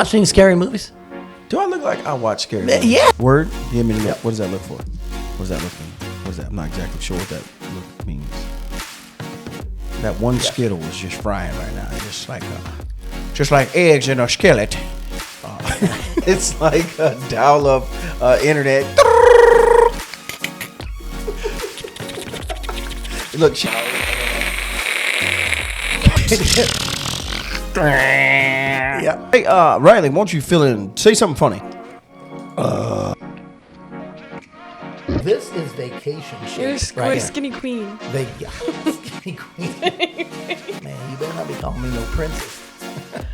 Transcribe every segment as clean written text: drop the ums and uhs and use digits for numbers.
watched any scary movies? Do I look like I watch scary movies? Yeah. Word? Give me the look. What does that look for? What does that look mean? What is that? I'm not exactly sure what that look means. That one Skittle is just frying right now. Just like eggs in a skillet. It's like a dial-up internet. Look, yeah. Hey, Riley, won't you fill in? Say something funny. This is vacation shit. You're skinny queen. Skinny queen. Man, you better not be calling me no princess.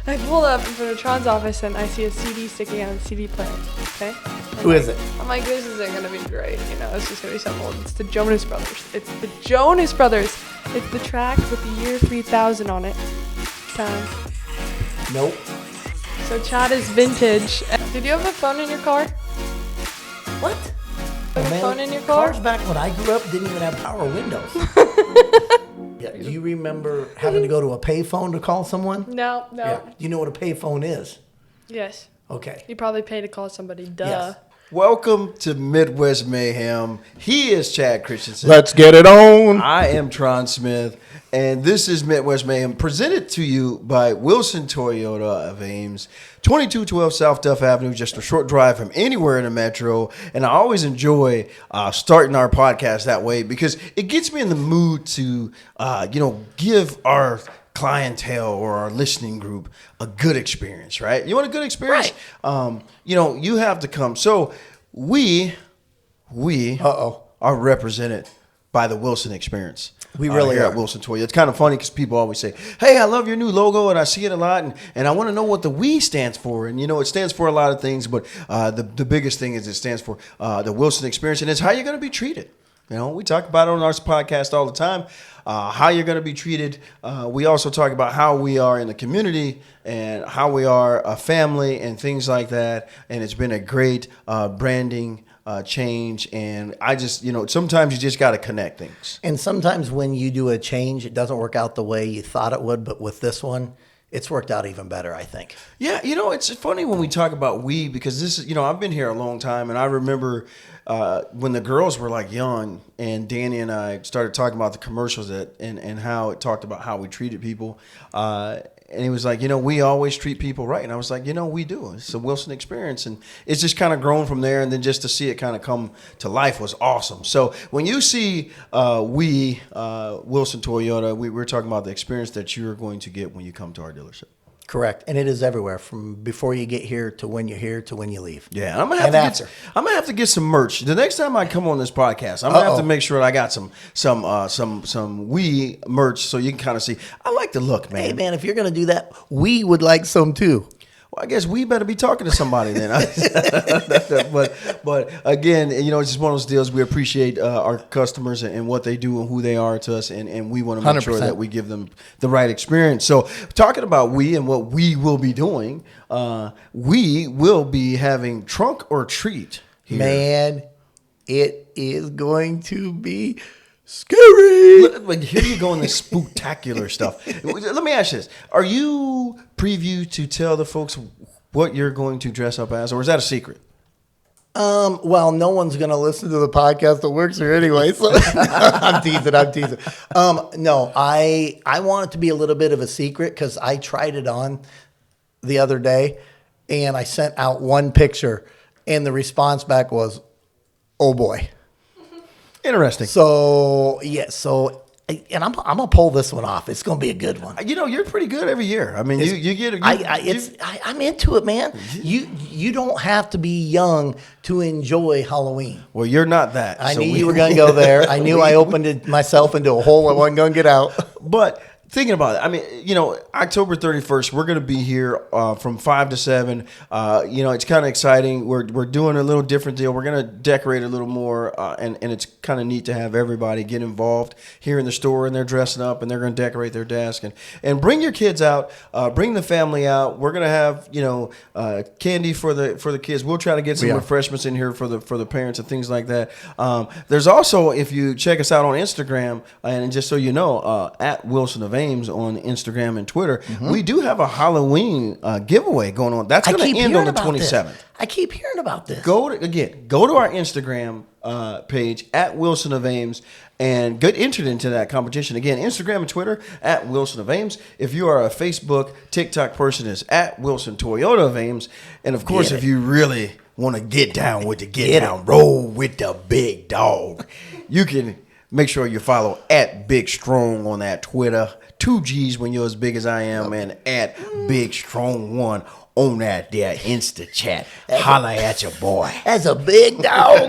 I pulled up in front of Tron's office and I see a CD sticking out of the CD player. Okay? Who is it? I'm like, this isn't gonna be great. You know, it's just gonna be something old. It's the Jonas Brothers. It's the Jonas Brothers. It's the track with the year 3000 on it. Nope. So Chad is vintage. Did you have a phone in your car? What? Have a phone in your car? Cars back when I grew up didn't even have power windows. Yeah, do you remember having to go to a payphone to call someone? No. Yeah. You know what a payphone is? Yes. Okay. You probably pay to call somebody. Duh. Yes. Welcome to Midwest Mayhem. He is Chad Christensen. Let's get it on. I am Tron Smith, and this is Midwest Mayhem, presented to you by Wilson Toyota of Ames, 2212 South Duff Avenue, just a short drive from anywhere in the metro. And I always enjoy starting our podcast that way because it gets me in the mood to, give our clientele or our listening group a good experience, right? You want a good experience? Right. You have to come. So we are represented by the Wilson experience. We really here are. At Wilson Toyota. It's kind of funny because people always say, hey, I love your new logo, and I see it a lot, and I want to know what the "we" stands for. And, it stands for a lot of things, but the biggest thing is it stands for the Wilson experience, and it's how you're going to be treated. We talk about it on our podcast all the time, how you're going to be treated. We also talk about how we are in the community and how we are a family and things like that. And it's been a great branding change. And I just, sometimes you just got to connect things. And sometimes when you do a change, it doesn't work out the way you thought it would. But with this one, it's worked out even better, I think. Yeah, it's funny when we talk about we, because this is, I've been here a long time, and I remember when the girls were like young, and Danny and I started talking about the commercials and how it talked about how we treated people. And he was like, we always treat people right. And I was like, we do. It's a Wilson experience. And it's just kind of grown from there. And then just to see it kind of come to life was awesome. So when you see Wilson Toyota, we're talking about the experience that you're going to get when you come to our dealership. Correct. And it is everywhere, from before you get here to when you're here to when you leave. Yeah, I'm gonna have to get some merch. The next time I come on this podcast, I'm gonna have to make sure that I got some we merch so you can kind of see. I like the look, man. Hey man, if you're gonna do that, we would like some too. Well, I guess we better be talking to somebody then. But again, it's just one of those deals. We appreciate our customers and what they do and who they are to us, and we want to make 100%. Sure that we give them the right experience. So talking about we and what we will be doing, we will be having Trunk or Treat here. Man, it is going to be scary. But here you go in this spooktacular stuff. Let me ask you this. Are you preview to tell the folks what you're going to dress up as, or is that a secret? Well, no one's going to listen to the podcast that works here anyway, so I'm teasing. No, I want it to be a little bit of a secret because I tried it on the other day, and I sent out one picture, and the response back was, oh boy. Interesting. So, yeah, and I'm gonna pull this one off. It's gonna be a good one. You're pretty good every year. I mean, you get. I'm into it, man. You don't have to be young to enjoy Halloween. Well, you're not that. I knew you were gonna go there. I knew I opened myself into a hole I wasn't gonna get out. But thinking about it, I mean, October 31st, we're going to be here from 5 to 7. It's kind of exciting. We're doing a little different deal. We're going to decorate a little more, and it's kind of neat to have everybody get involved here in the store, and they're dressing up, and they're going to decorate their desk. And bring your kids out. Bring the family out. We're going to have, candy for the kids. We'll try to get some refreshments in here for the parents and things like that. There's also, if you check us out on Instagram, and just so you know, at Wilson of Ames, Ames on Instagram and Twitter, we do have a Halloween giveaway going on. That's going to end on the 27th. I keep hearing about this. Go to our Instagram page at Wilson of Ames and get entered into that competition. Again, Instagram and Twitter at Wilson of Ames. If you are a Facebook, TikTok person, is at Wilson Toyota of Ames. And of course, if you really want to get down with the get down, roll with the big dog, you can make sure you follow at Big Strong on that Twitter. 2 G's when you're as big as I am, and at Big Strong 1 on that there Insta chat. Holla at your boy. As a big dog.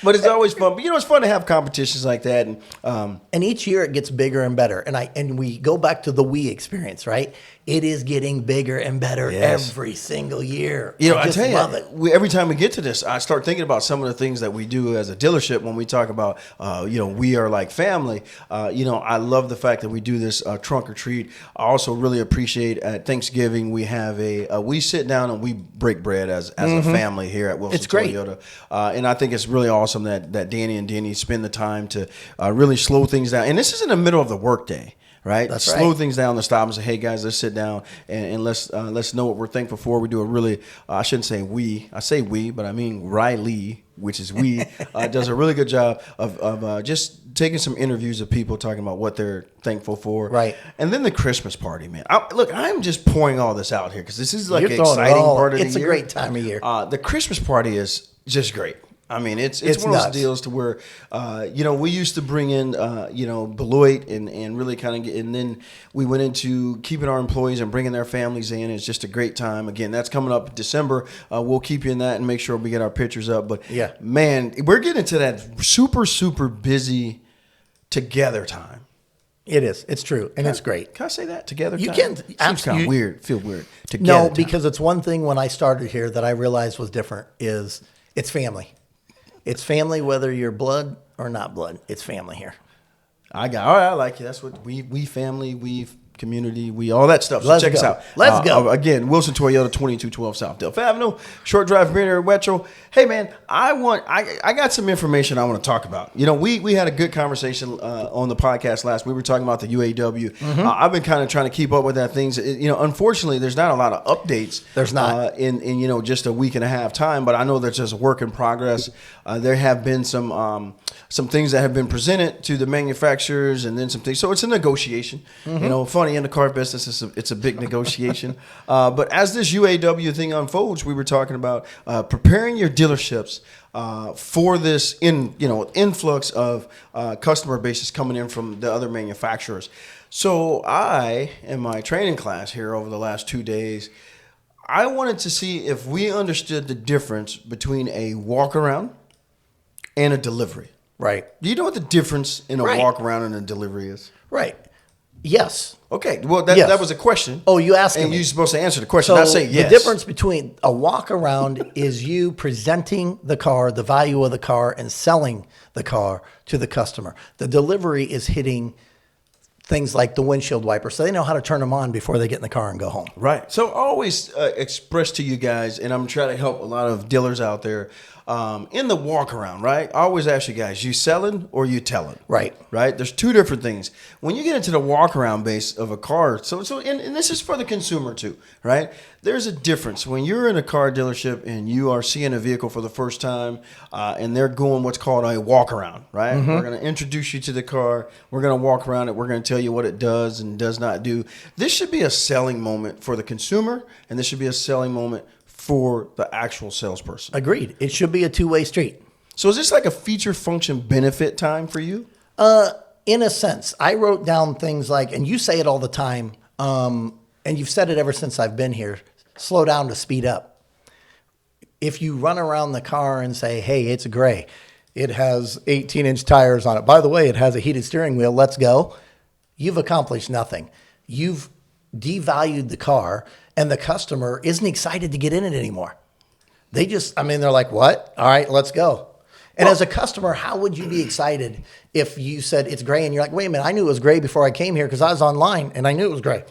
But it's always fun. But it's fun to have competitions like that. And each year it gets bigger and better. And we go back to the Wii experience, right? It is getting bigger and better every single year. I tell you, love it. Every time we get to this, I start thinking about some of the things that we do as a dealership when we talk about, we are like family. I love the fact that we do this trunk or treat. I also really appreciate at Thanksgiving we have we sit down and we break bread as a family here at Wilson Toyota. And I think it's really awesome that Danny and Denny spend the time to really slow things down. And this is in the middle of the workday. Right, slow things down to stop and say, "Hey guys, let's sit down and let's know what we're thankful for." We do a really, I shouldn't say we, I say we, but I mean Riley, which is we, does a really good job of just taking some interviews of people talking about what they're thankful for. Right, and then the Christmas party, man. I'm just pouring all this out here because this is like an exciting part of the year. It's a great time of year. The Christmas party is just great. I mean, it's one of those deals to where, we used to bring in, Beloit and really kind of and then we went into keeping our employees and bringing their families in. It's just a great time. Again, that's coming up in December. We'll keep you in that and make sure we get our pictures up. But, man, we're getting to that super, super busy together time. It is. It's true. And it's great. Can I say that? Together time? You can. Seems kind of weird. Feel weird. Together time. Because it's one thing when I started here that I realized was different is it's family. It's family, whether you're blood or not blood. It's family here. All right, I like it. That's what we family, we community, we all that stuff. So check us out. Let's go. Again, Wilson Toyota, 2212 South Delphi Avenue, short drive from here at Wetro. Hey man, I got some information I want to talk about. We had a good conversation on the podcast last. We were talking about the UAW. I've been kind of trying to keep up with that things. Unfortunately, there's not a lot of updates. There's not in just a week and a half time. But I know there's just a work in progress. There have been some things that have been presented to the manufacturers, and then some things. So it's a negotiation. Funny in the car business, it's a big negotiation. But as this UAW thing unfolds, we were talking about preparing your dealerships for this influx of customer bases coming in from the other manufacturers. So I, in my training class here over the last 2 days, I wanted to see if we understood the difference between a walk around and a delivery. Right. Do you know what the difference in a walk around and a delivery is? Right. Yes. Okay. Well, that was a question. Oh, you asked me. And you're supposed to answer the question. So I say yes. The difference between a walk around is you presenting the car, the value of the car, and selling the car to the customer. The delivery is hitting things like the windshield wiper, so they know how to turn them on before they get in the car and go home. Right. So I always express to you guys, and I'm trying to help a lot of dealers out there, in the walk around, right? I always ask you guys, you selling or you telling? Right. Right? There's two different things. When you get into the walk around base of a car, and this is for the consumer too, right? There's a difference. When you're in a car dealership and you are seeing a vehicle for the first time, and they're going what's called a walk around, right? We're going to introduce you to the car. We're going to walk around it. We're going to tell you what it does and does not do. This should be a selling moment for the consumer, and this should be a selling moment for the actual salesperson. Agreed. It should be a two-way street. So is this like a feature function benefit time for you? In a sense. I wrote down things like, and you say it all the time, and you've said it ever since I've been here, slow down to speed up. If you run around the car and say, hey, it's gray, it has 18-inch tires on it. By the way, it has a heated steering wheel. Let's go. You've accomplished nothing. You've devalued the car, and the customer isn't excited to get in it anymore. They're like, what? All right, let's go. And as a customer, how would you be excited if you said it's gray and you're like, wait a minute, I knew it was gray before I came here because I was online and I knew it was gray.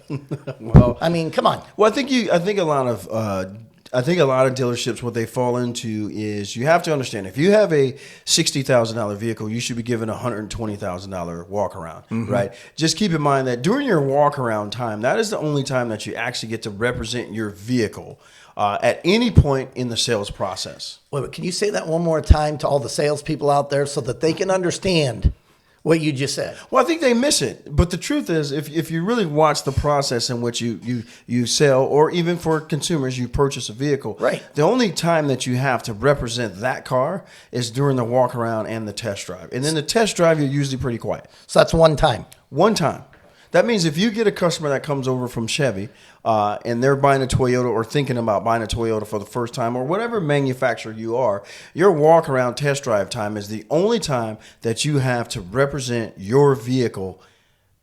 Well, I mean, come on. Well, I think a lot of I think a lot of dealerships, what they fall into is you have to understand if you have a $60,000 vehicle, you should be given a $120,000 walk around, right? Just keep in mind that during your walk around time, that is the only time that you actually get to represent your vehicle at any point in the sales process. Wait, but can you say that one more time to all the salespeople out there so that they can understand what you just said? Well, I think they miss it. But the truth is, if you really watch the process in which you sell, or even for consumers, you purchase a vehicle, right? The only time that you have to represent that car is during the walk around and the test drive. And then the test drive, you're usually pretty quiet. So that's one time. One time. That means if you get a customer that comes over from Chevy and they're buying a Toyota or thinking about buying a Toyota for the first time or whatever manufacturer you are, your walk around test drive time is the only time that you have to represent your vehicle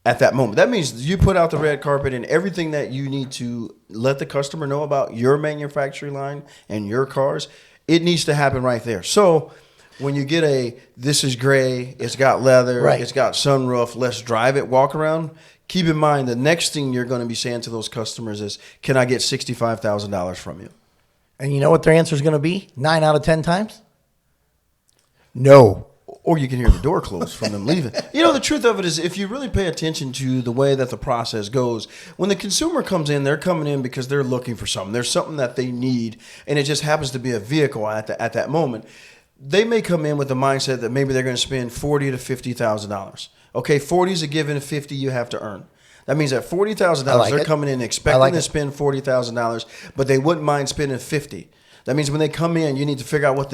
at that moment. That means you put out the red carpet and everything that you need to let the customer know about your manufacturing line and your cars, it needs to happen right there. So when you get this is gray, it's got leather, right, it's got sunroof, let's drive it, walk around, keep in mind the next thing you're going to be saying to those customers is, can I get $65,000 from you? And you know what their answer is going to be? 9 out of 10 times? No. Or you can hear the door close from them leaving. You know, the truth of it is if you really pay attention to the way that the process goes, when the consumer comes in, they're coming in because they're looking for something. There's something that they need, and it just happens to be a vehicle at that moment. They may come in with the mindset that maybe they're going to spend $40,000 to $50,000. Okay, 40 is a given, 50 you have to earn. That means at $40,000, they're coming in expecting to spend $40,000, but they wouldn't mind spending $50,000. That means when they come in, you need to figure out what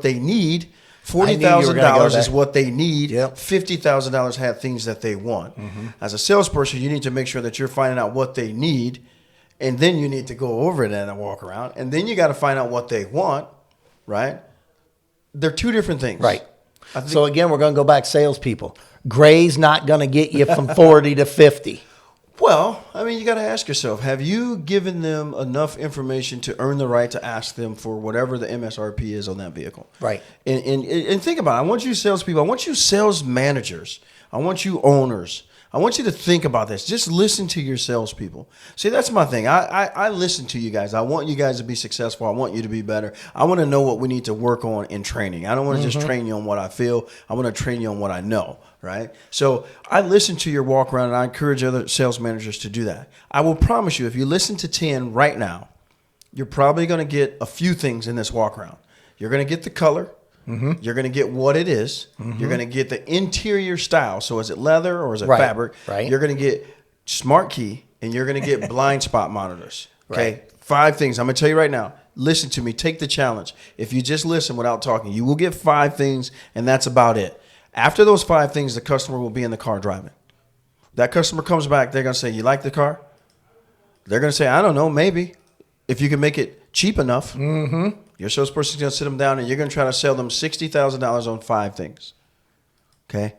they need. $40,000 is what they need. Yep. $50,000 have things that they want. Mm-hmm. As a salesperson, you need to make sure that you're finding out what they need, and then you need to go over it and walk around, and then you got to find out what they want, right? They're two different things. Right. So again, we're going to go back salespeople. Gray's not going to get you from 40 to 50. Well, I mean, you got to ask yourself, have you given them enough information to earn the right to ask them for whatever the MSRP is on that vehicle? Right. And think about it. I want you salespeople, I want you sales managers, I want you owners, I want you to think about this. Just listen to your salespeople. See, that's my thing. I listen to you guys. I want you guys to be successful. I want you to be better. I want to know what we need to work on in training. I don't want to just train you on what I feel. I want to train you on what I know, right? So I listen to your walk around, and I encourage other sales managers to do that. I will promise you, if you listen to 10 right now, you're probably going to get a few things in this walk around. You're going to get the color. Mm-hmm. You're going to get what it is. Mm-hmm. You're going to get the interior style. So is it leather or is it fabric? Right. You're going to get smart key, and you're going to get blind spot monitors. Okay. Right. 5 things. I'm going to tell you right now. Listen to me. Take the challenge. If you just listen without talking, you will get 5 things, and that's about it. After those 5 things, the customer will be in the car driving. That customer comes back. They're going to say, you like the car? They're going to say, I don't know, maybe. If you can make it cheap enough. Mm-hmm. Your salesperson's going to sit them down, and you're going to try to sell them $60,000 on 5 things. Okay?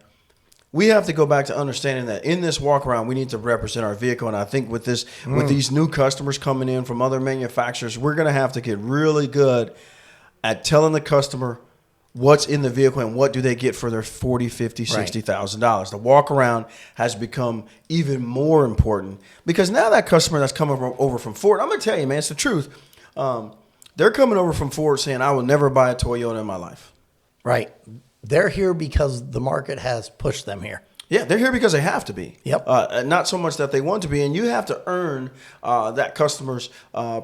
We have to go back to understanding that in this walk around, we need to represent our vehicle. And I think with these new customers coming in from other manufacturers, we're going to have to get really good at telling the customer what's in the vehicle and what do they get for their $40,000, $50,000, $60,000. The walk around has become even more important because now that customer that's coming over from Ford, I'm going to tell you, man, it's the truth. They're coming over from Ford saying, I will never buy a Toyota in my life. Right. They're here because the market has pushed them here. Yeah, they're here because they have to be. Yep. Not so much that they want to be. And you have to earn that customer's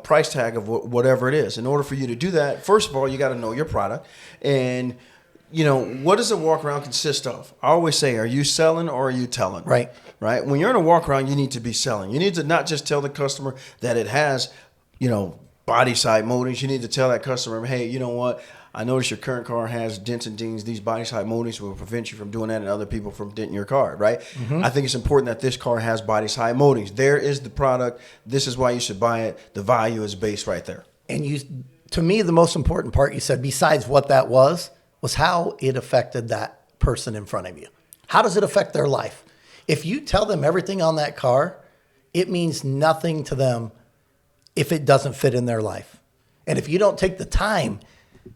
price tag of whatever it is. In order for you to do that, first of all, you got to know your product. And, you know, what does a walk around consist of? I always say, are you selling or are you telling? Right. Right. When you're in a walk around, you need to be selling. You need to not just tell the customer that it has, you know, body side moldings. You need to tell that customer, hey, you know what? I notice your current car has dents and dings. These body side moldings will prevent you from doing that and other people from denting your car, right? Mm-hmm. I think it's important that this car has body side moldings. There is the product. This is why you should buy it. The value is based right there. And to me, the most important part you said, besides what that was how it affected that person in front of you. How does it affect their life? If you tell them everything on that car, it means nothing to them if it doesn't fit in their life. And if you don't take the time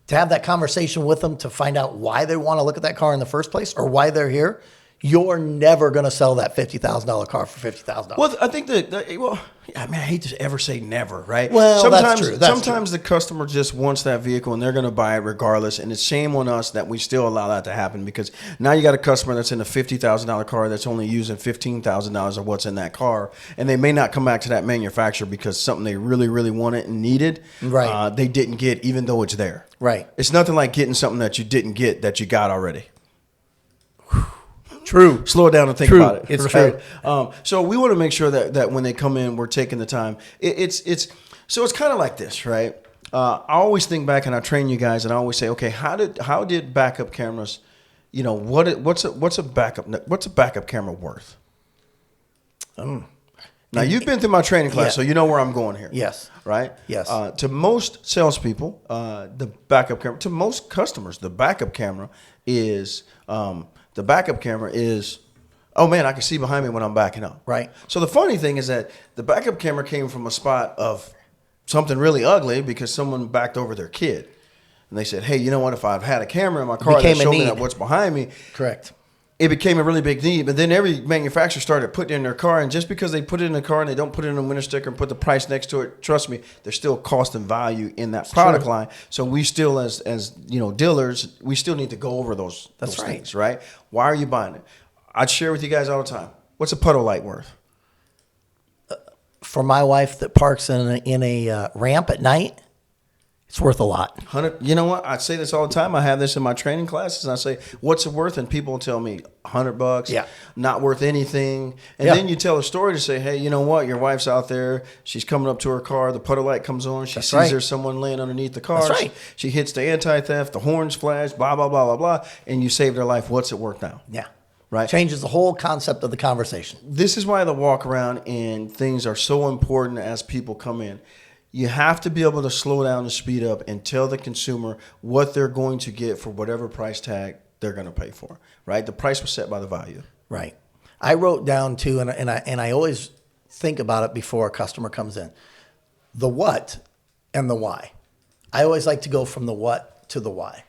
to have that conversation with them to find out why they want to look at that car in the first place or why they're here, you're never going to sell that $50,000 car for $50,000. Well, I think I hate to ever say never, right? Well, sometimes, that's true. Sometimes the customer just wants that vehicle and they're going to buy it regardless. And it's shame on us that we still allow that to happen, because now you got a customer that's in a $50,000 car that's only using $15,000 of what's in that car. And they may not come back to that manufacturer because something they really, really wanted and needed, Right. They didn't get, even though it's there. Right. It's nothing like getting something that you didn't get that you got already. True. Slow it down and think True. about it. It's right? true. So we want to make sure that when they come in, we're taking the time. It's kind of like this, right? I always think back and I train you guys, and I always say, okay, how did backup cameras, what's a backup camera worth? Now you've been through my training class, Yeah. so you know where I'm going here. Yes. Right? Yes. To most salespeople, the backup camera, to most customers, the backup camera is, oh man, I can see behind me when I'm backing up. Right. So the funny thing is that the backup camera came from a spot of something really ugly because someone backed over their kid. And they said, hey, you know what? If I've had a camera in my car that Became a showed me need. that what's behind me, Correct. it became a really big need. But then every manufacturer started putting it in their car, and just because they put it in the car and they don't put it in a winter sticker and put the price next to it, trust me, there's still cost and value in that product line. So we still, as dealers, we still need to go over those That's right. things, right? Why are you buying it? I'd share with you guys all the time. What's a puddle light worth? For my wife that parks in a ramp at night, it's worth a lot. 100. You know what? I say this all the time. I have this in my training classes. And I say, "What's it worth?" And people will tell me $100. Yeah. Not worth anything. And Yeah. then you tell a story to say, "Hey, you know what? Your wife's out there. She's coming up to her car. The puddle light comes on. She That's sees right. there's someone laying underneath the car. That's right. She hits the anti-theft. The horns flash. Blah blah blah blah blah. And you saved her life. What's it worth now? Yeah. Right. Changes the whole concept of the conversation. This is why the walk around and things are so important as people come in. You have to be able to slow down and speed up and tell the consumer what they're going to get for whatever price tag they're going to pay for, right? The price was set by the value. Right. I wrote down too, and I always think about it before a customer comes in, the what and the why. I always like to go from the what to the why.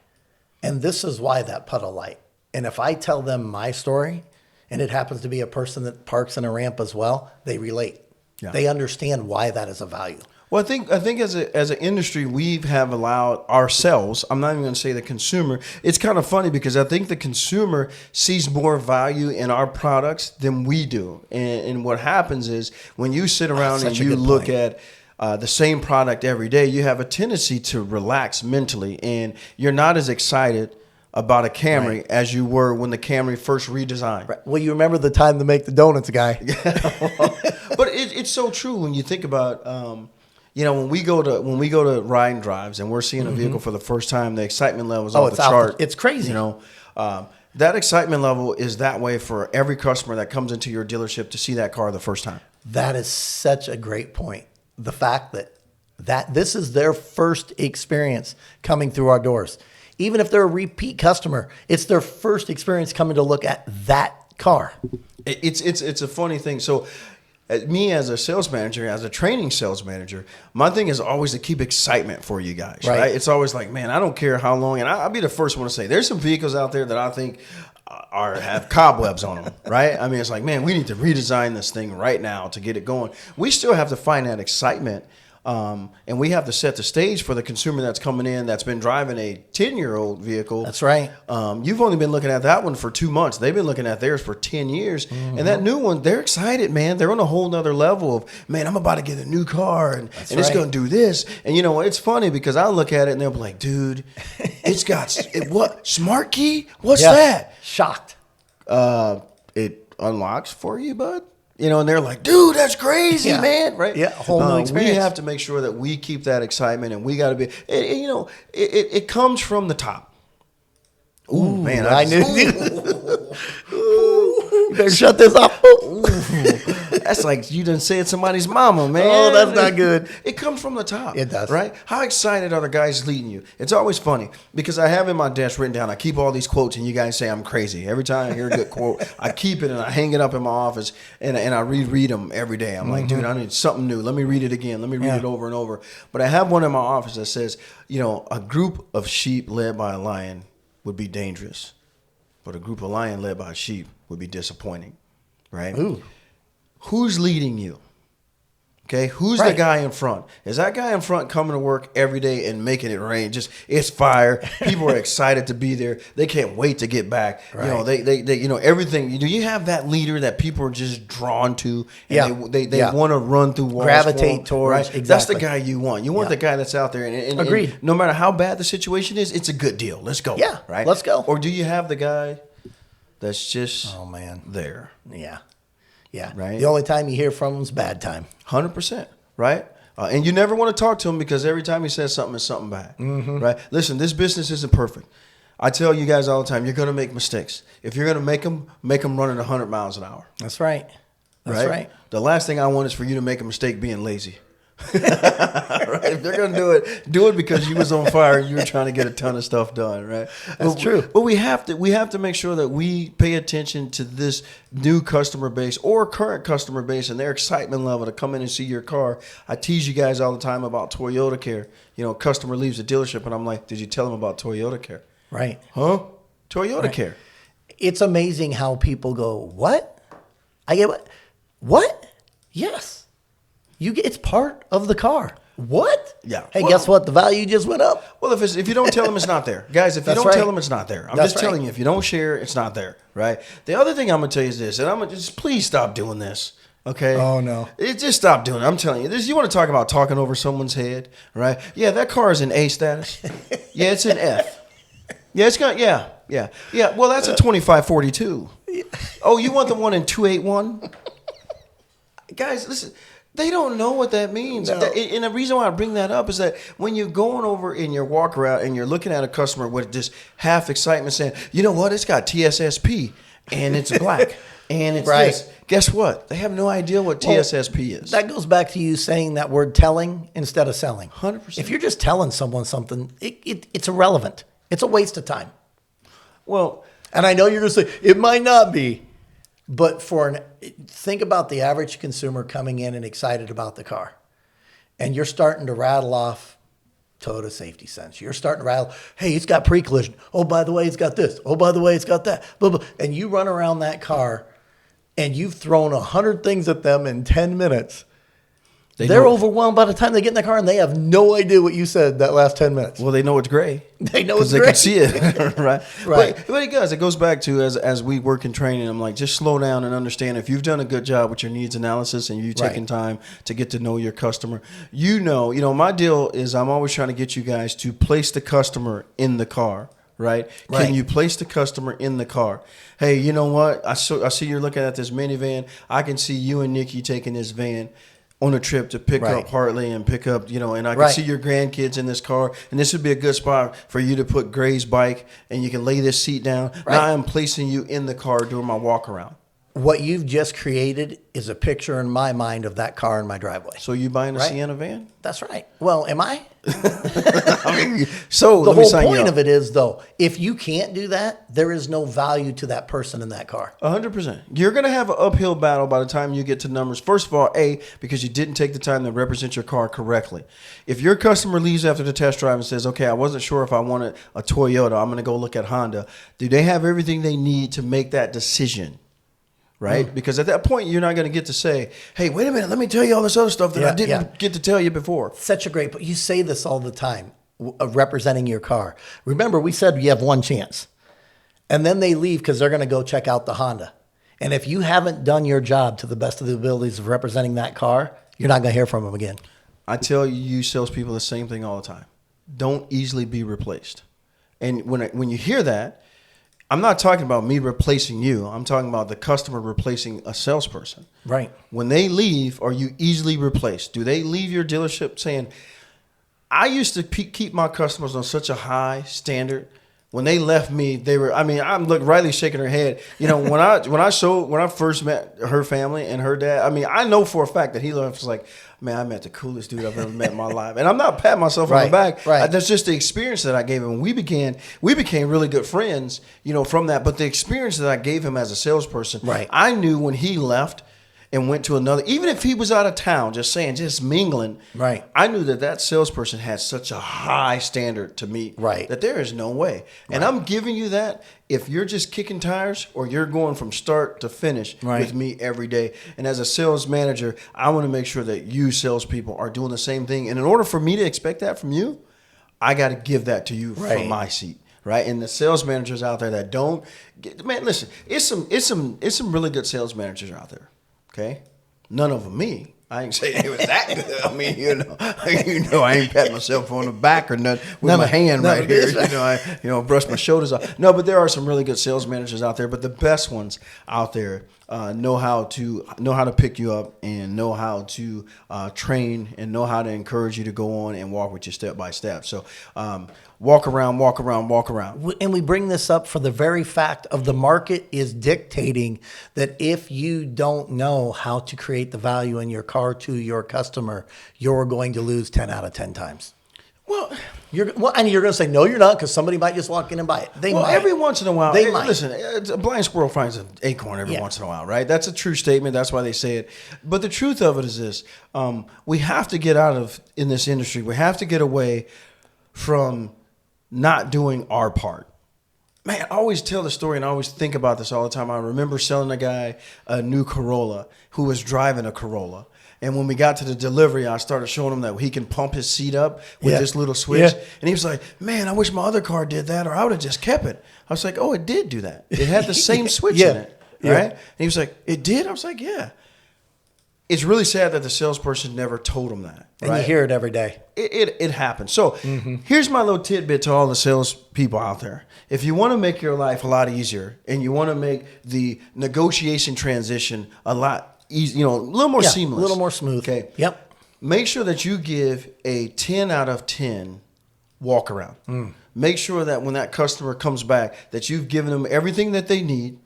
And this is why that puddle light. And if I tell them my story, and it happens to be a person that parks in a ramp as well, they relate. Yeah. They understand why that is a value. Well, I think as an industry, we have allowed ourselves, I'm not even going to say the consumer. It's kind of funny because I think the consumer sees more value in our products than we do. And what happens is when you sit around and such a you good look point. at the same product every day, you have a tendency to relax mentally, and you're not as excited about a Camry Right. as you were when the Camry first redesigned. Right. Well, you remember the time to make the donuts, guy. But it's so true when you think about, when we go to ride and drives and we're seeing a vehicle for the first time, the excitement level is off it's the out chart. it's crazy. That excitement level is that way for every customer that comes into your dealership to see that car the first time. That is such a great point. The fact that this is their first experience coming through our doors. Even if they're a repeat customer, it's their first experience coming to look at that car. It's a funny thing. So me as a sales manager, as a training sales manager, my thing is always to keep excitement for you guys, right? It's always like, man, I don't care how long, and I'll be the first one to say, there's some vehicles out there that I think have cobwebs on them, right? I mean, it's like, man, we need to redesign this thing right now to get it going. We still have to find that excitement. And we have to set the stage for the consumer that's coming in that's been driving a 10-year-old vehicle. That's right. You've only been looking at that one for 2 months. They've been looking at theirs for 10 years. Mm-hmm. And that new one, they're excited, man. They're on a whole nother level of, man, I'm about to get a new car and it's going to do this. And, it's funny because I look at it and they'll be like, dude, it's got, what, smart key? What's that? Shocked. It unlocks for you, bud. And they're like, dude, that's crazy, man, right? Yeah, a whole new experience. We have to make sure that we keep that excitement, and we got to be, it comes from the top. Ooh, man. I knew. You better shut this off. That's like you done said somebody's mama, man. Oh, that's not good. It comes from the top. It does. Right? How excited are the guys leading you? It's always funny because I have in my desk written down, I keep all these quotes and you guys say I'm crazy. Every time I hear a good quote, I keep it and I hang it up in my office and I reread them every day. I'm like, dude, I need something new. Let me read it again. Let me read it over and over. But I have one in my office that says, a group of sheep led by a lion would be dangerous, but a group of lions led by sheep would be disappointing, right? Ooh. Who's leading you? Okay, who's the guy in front? Is that guy in front coming to work every day and making it rain? Just it's fire. People are excited to be there. They can't wait to get back. Right. You know, they you know everything. Do you have that leader that people are just drawn to? And they want to run through walls, gravitate towards. Right? Exactly. That's the guy you want. You want the guy that's out there. And Agreed. no matter how bad the situation is, it's a good deal. Let's go. Yeah, right. let's go. Or do you have the guy that's just there? Yeah. Yeah. Right. The only time you hear from him is bad time. 100%. Right? And you never want to talk to him because every time he says something, it's something bad. Mm-hmm. Right? Listen, this business isn't perfect. I tell you guys all the time, you're going to make mistakes. If you're going to make them running 100 miles an hour. That's right. That's right. The last thing I want is for you to make a mistake being lazy. Right? If they're gonna do it because you was on fire and you were trying to get a ton of stuff done, right? That's true. But we have to make sure that we pay attention to this new customer base or current customer base and their excitement level to come in and see your car. I tease you guys all the time about Toyota Care. You know, customer leaves the dealership and I'm like, did you tell them about Toyota Care? Right. Huh? Toyota Care. It's amazing how people go, what? I get what? What? Yes. It's part of the car. What? Yeah. Hey, guess what? The value just went up. Well, if you don't tell them, it's not there. Guys, if you don't tell them, it's not there. I'm That's just telling you, if you don't share, it's not there, right? The other thing I'm going to tell you is this, and I'm going to just please stop doing this, okay? Oh, no. Just stop doing it. I'm telling you. This. You want to talk about talking over someone's head, right? Yeah, that car is in A status. Yeah, it's in F. Yeah, it's got, yeah. Well, that's a 2542. Oh, you want the one in 281? Guys, listen. They don't know what that means. No. And the reason why I bring that up is that when you're going over in your walk around and you're looking at a customer with just half excitement saying, you know what, it's got TSSP and it's black and it's this. Guess what? They have no idea what TSSP is. That goes back to you saying that word telling instead of selling. 100%. If you're just telling someone something, it's irrelevant. It's a waste of time. Well, and I know you're going to say, it might not be. But think about the average consumer coming in and excited about the car. And you're starting to rattle off Toyota Safety Sense. You're starting to rattle, hey, it's got pre-collision. Oh, by the way, it's got this. Oh, by the way, it's got that. Blah, blah. And you run around that car and you've thrown 100 things at them in 10 minutes. They're overwhelmed by the time they get in the car and they have no idea what you said that last 10 minutes. Well, they know it's gray. They know it's gray. Because they can see it, right? Right. But it goes back to, as we work in training, I'm like, just slow down and understand if you've done a good job with your needs analysis and you've taken time to get to know your customer. You know, my deal is I'm always trying to get you guys to place the customer in the car. Right? Can you place the customer in the car? Hey, you know what? I see you're looking at this minivan. I can see you and Nikki taking this van on a trip to pick up Hartley and pick up, and I can see your grandkids in this car, and this would be a good spot for you to put Gray's bike, and you can lay this seat down. Right. Now I'm placing you in the car during my walk around. What you've just created is a picture in my mind of that car in my driveway. So you buying a Sienna van? That's right. Well, am I? I mean, so the whole point of it is, though, if you can't do that, there is no value to that person in that car. 100%. You're going to have an uphill battle by the time you get to numbers. First of all, because you didn't take the time to represent your car correctly. If your customer leaves after the test drive and says, okay, I wasn't sure if I wanted a Toyota, I'm going to go look at Honda. Do they have everything they need to make that decision? Right? Because at that point, you're not going to get to say, hey, wait a minute, let me tell you all this other stuff that I didn't get to tell you before. Such a great point. You say this all the time, representing your car. Remember, we said you have one chance. And then they leave because they're going to go check out the Honda. And if you haven't done your job to the best of the abilities of representing that car, you're not going to hear from them again. I tell you salespeople the same thing all the time. Don't easily be replaced. And when you hear that, I'm not talking about me replacing you. I'm talking about the customer replacing a salesperson. Right. When they leave, are you easily replaced? Do they leave your dealership saying, I used to keep my customers on such a high standard. When they left me, they were, I'm looking, Riley's shaking her head. When I first met her family and her dad, I know for a fact that he was like, man, I met the coolest dude I've ever met in my life. And I'm not patting myself on the back. Right. That's just the experience that I gave him. We became really good friends, from that. But the experience that I gave him as a salesperson, I knew when he left, and went to another, even if he was out of town, just mingling. Right. I knew that salesperson had such a high standard to meet. Right. That there is no way. And I'm giving you that if you're just kicking tires or you're going from start to finish with me every day. And as a sales manager, I want to make sure that you salespeople are doing the same thing. And in order for me to expect that from you, I got to give that to you from my seat. Right, and the sales managers out there that don't man, listen, it's some really good sales managers out there. Okay, none of them me. I ain't saying it was that good. I mean, I ain't patting myself on the back or nothing with my hand right here. I brush my shoulders off. No, but there are some really good sales managers out there. But the best ones out there know how to pick you up and know how to train and know how to encourage you to go on and walk with you step by step. So. Walk around. And we bring this up for the very fact of the market is dictating that if you don't know how to create the value in your car to your customer, you're going to lose 10 out of 10 times. Well, and you're going to say, no, you're not, because somebody might just walk in and buy it. They might. Every once in a while. They might. Listen, a blind squirrel finds an acorn every once in a while, right? That's a true statement. That's why they say it. But the truth of it is this. We have to get in this industry. We have to get away from not doing our part. Man, I always tell the story and I always think about this all the time. I remember selling a guy a new Corolla who was driving a Corolla. And when we got to the delivery, I started showing him that he can pump his seat up with this little switch. Yeah. And he was like, man, I wish my other car did that or I would have just kept it. I was like, oh, it did do that. It had the same switch in it, right? And he was like, it did? I was like, yeah. It's really sad that the salesperson never told him that. And you hear it every day. It happens. So here's my little tidbit to all the salespeople out there. If you want to make your life a lot easier and you want to make the negotiation transition a lot easier, a little more seamless. A little more smooth. Okay. Yep. Make sure that you give a 10 out of 10 walk around. Make sure that when that customer comes back that you've given them everything that they need.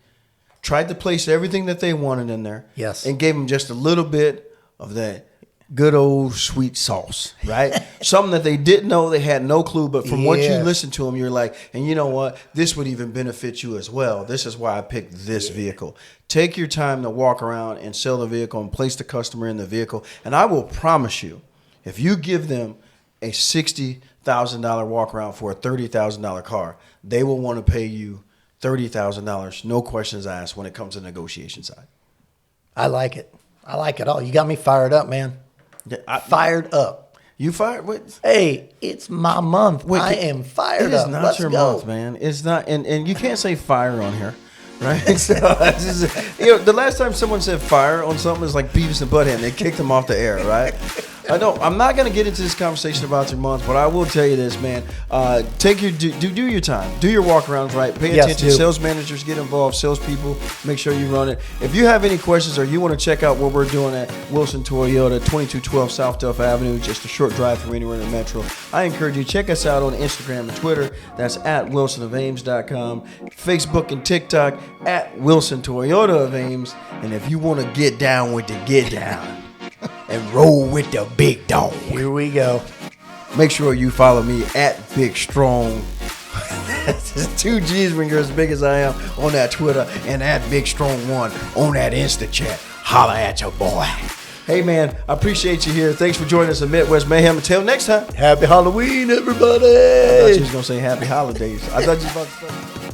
Tried to place everything that they wanted in there. Yes. And gave them just a little bit of that good old sweet sauce, right? Something that they didn't know, they had no clue. But from what you listened to them, you're like, and you know what? This would even benefit you as well. This is why I picked this vehicle. Take your time to walk around and sell the vehicle and place the customer in the vehicle. And I will promise you, if you give them a $60,000 walk around for a $30,000 car, they will want to pay you $30,000, no questions asked when it comes to the negotiation side. I like it. I like it all. You got me fired up, man. Fired up. You fired? What? Hey, it's my month. I am fired up. It is not your month, man. It's not, and you can't say fire on here, right? So the last time someone said fire on something is like Beavis and Butthead. They kicked them off the air, right? I'm not going to get into this conversation about your month, but I will tell you this, man. Take your do your time. Do your walk-arounds right. Pay attention. Sales managers get involved. Salespeople, make sure you run it. If you have any questions or you want to check out what we're doing at Wilson Toyota, 2212 South Delph Avenue, just a short drive from anywhere in the metro, I encourage you to check us out on Instagram and Twitter. That's at wilsonofames.com. Facebook and TikTok at Wilson Toyota of Ames. And if you want to get down with the get down, and roll with the big dog. Here we go. Make sure you follow me at Big Strong. That's 2 G's when you're as big as I am on that Twitter and at Big Strong 1 on that Insta chat. Holla at your boy. Hey man, I appreciate you here. Thanks for joining us at Midwest Mayhem. Until next time. Happy Halloween, everybody. I thought you was gonna say happy holidays. I thought you was about to say